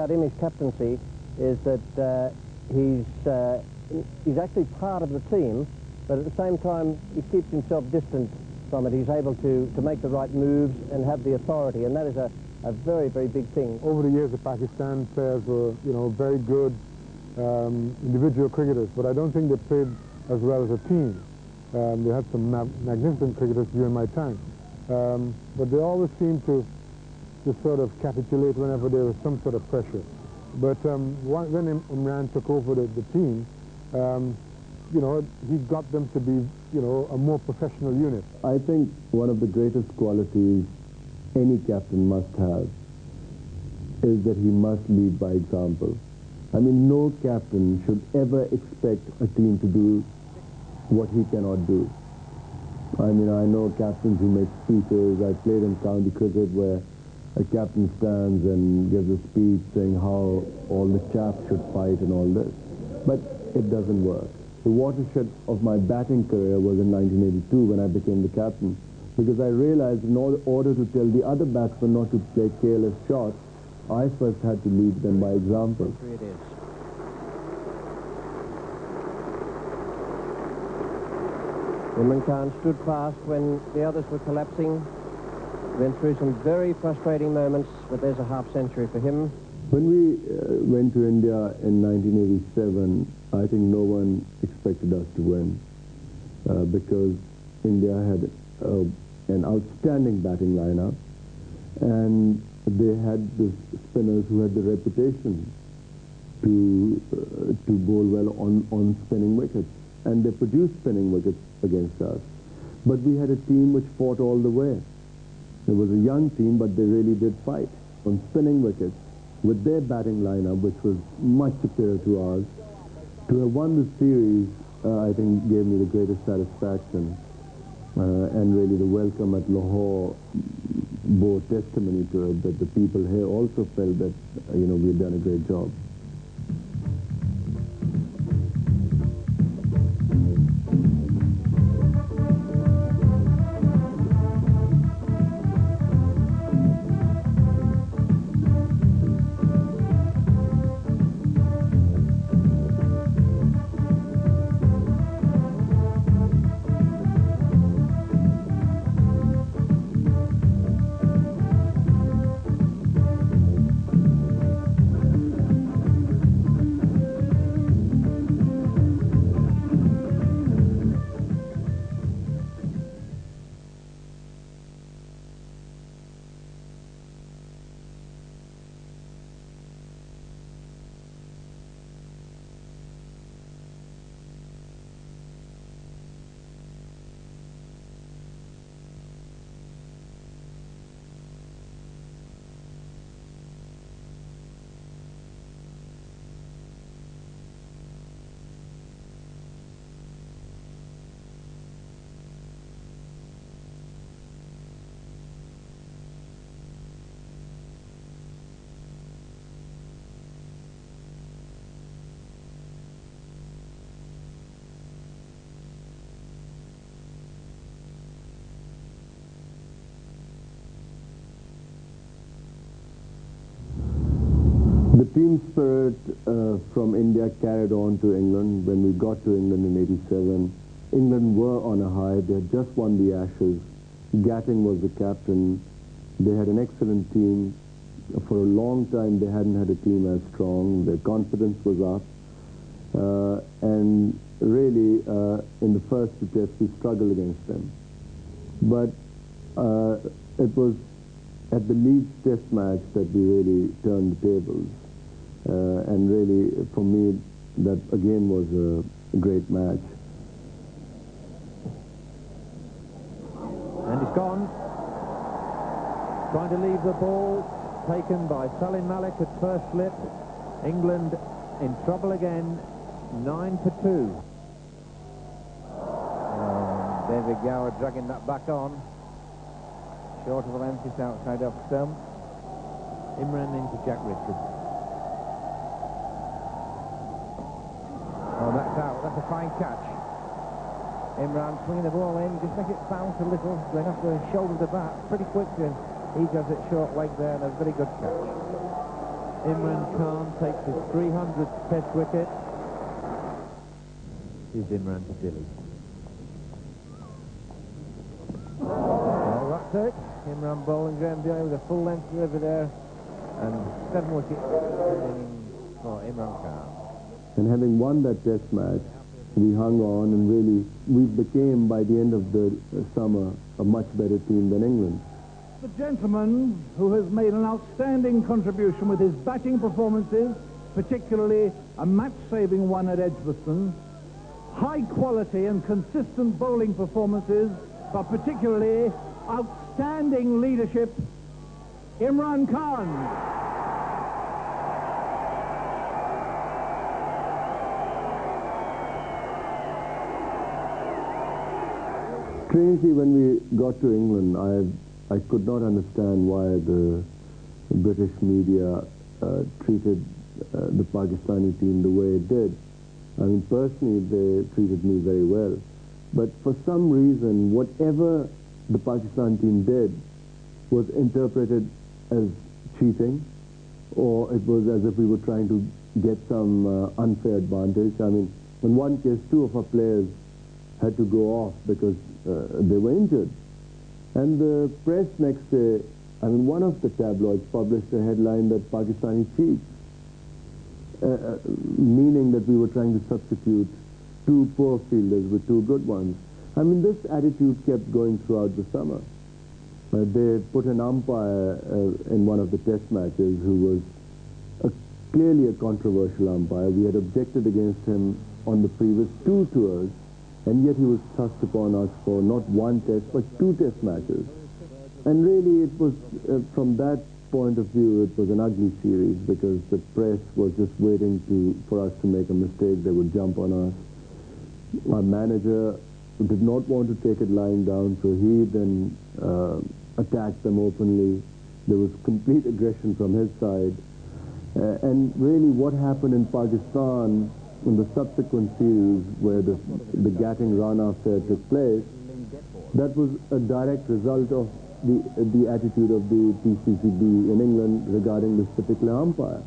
about him, his captaincy, is that he's actually part of the team, but at the same time he keeps himself distant from it. He's able to make the right moves and have the authority, and that is a very, very big thing. Over the years, the Pakistan players were, you know, very good individual cricketers, but I don't think they played as well as a team. They had some magnificent cricketers during my time, but they always seemed to sort of capitulate whenever there was some sort of pressure. But when Imran took over the team, you know, he got them to be, you know, a more professional unit. I think one of the greatest qualities any captain must have is that he must lead by example. I mean, no captain should ever expect a team to do what he cannot do. I mean, I know captains who make speeches. I played in county cricket where a captain stands and gives a speech saying how all the chaps should fight and all this. But it doesn't work. The watershed of my batting career was in 1982 when I became the captain, because I realized in order to tell the other batsmen not to play careless shots, I first had to lead them by example. It is. Imran Khan stood fast when the others were collapsing. Went through some very frustrating moments, but there's a half century for him. When we went to India in 1987, I think no one expected us to win because India had an outstanding batting lineup, and they had the spinners who had the reputation to bowl well on spinning wickets, and they produced spinning wickets against us. But we had a team which fought all the way. It was a young team, but they really did fight on spinning wickets with their batting lineup, which was much superior to ours. To have won the series, I think, gave me the greatest satisfaction. And really the welcome at Lahore bore testimony to it, that the people here also felt that, you know, we had done a great job. The team spirit from India carried on to England. When we got to England in '87, England were on a high. They had just won the Ashes. Gatting was the captain. They had an excellent team. For a long time, they hadn't had a team as strong. Their confidence was up. And really, in the first two tests, we struggled against them. But it was at the Leeds Test match that we really turned the tables. And really, for me, that again was a great match. And he's gone. Trying to leave the ball, taken by Salim Malik at first slip. England in trouble again, 9 for 2. David Gower dragging that back on. Short of the length, it's outside off stump. Imran into Jack Richards. Oh, that's out. That's a fine catch. Imran swinging the ball in, just make it bounce a little, going off the shoulder of the bat pretty quickly. He does it short leg there, and a very good catch. Imran Khan takes his 300th Test wicket. Here's Imran to Dilly. Well, that's it. Imran bowling Graham Dilly with a full length delivery there, and 7 wickets for Imran Khan. And having won that Test match, we hung on, and really we became, by the end of the summer, a much better team than England. The gentleman who has made an outstanding contribution with his batting performances, particularly a match-saving one at Edgbaston, high quality and consistent bowling performances, but particularly outstanding leadership, Imran Khan. Strangely, when we got to England, I could not understand why the British media treated the Pakistani team the way it did. I mean, personally, they treated me very well. But for some reason, whatever the Pakistan team did was interpreted as cheating, or it was as if we were trying to get some unfair advantage. I mean, in one case, 2 of our players had to go off because they were injured. And the press next day, I mean, one of the tabloids published a headline that Pakistani cheats, meaning that we were trying to substitute 2 poor fielders with 2 good ones. I mean, this attitude kept going throughout the summer. They put an umpire in one of the Test matches who was clearly a controversial umpire. We had objected against him on the previous 2 tours, and yet he was thrust upon us for not 1 Test, but 2 Test matches. And really, it was, from that point of view, it was an ugly series, because the press was just waiting for us to make a mistake. They would jump on us. Our manager did not want to take it lying down, so he then attacked them openly. There was complete aggression from his side. And really, what happened in Pakistan in the subsequent series, where the Gatting run after took place, that was a direct result of the attitude of the PCCB in England regarding this particular umpire.